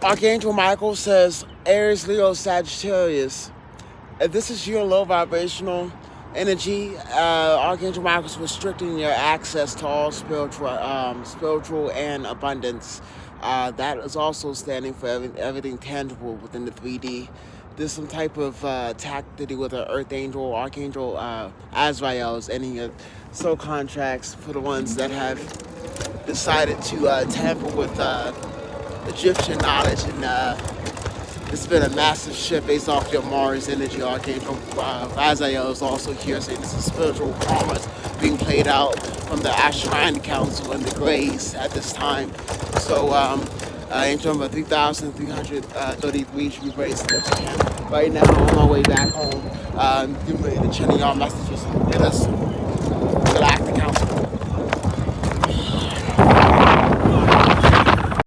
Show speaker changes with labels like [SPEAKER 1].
[SPEAKER 1] Archangel Michael says, Aries, Leo, Sagittarius. If this is your low vibrational energy, Archangel Michael is restricting your access to all spiritual and abundance. That is also standing for everything tangible within the 3D. There's some type of attack to do with an Earth Angel, Archangel Azrael is ending your soul contracts for the ones that have decided to tamper with Egyptian knowledge, and it's been a massive shift based off your Mars energy. Archangel Raziel is also here saying this is spiritual karma being played out from the Ashrine Council and the Greys at this time. So, Angel number 3,333 should be very significant. Right now, on my way back home, getting ready to channel y'all messages. Hit us.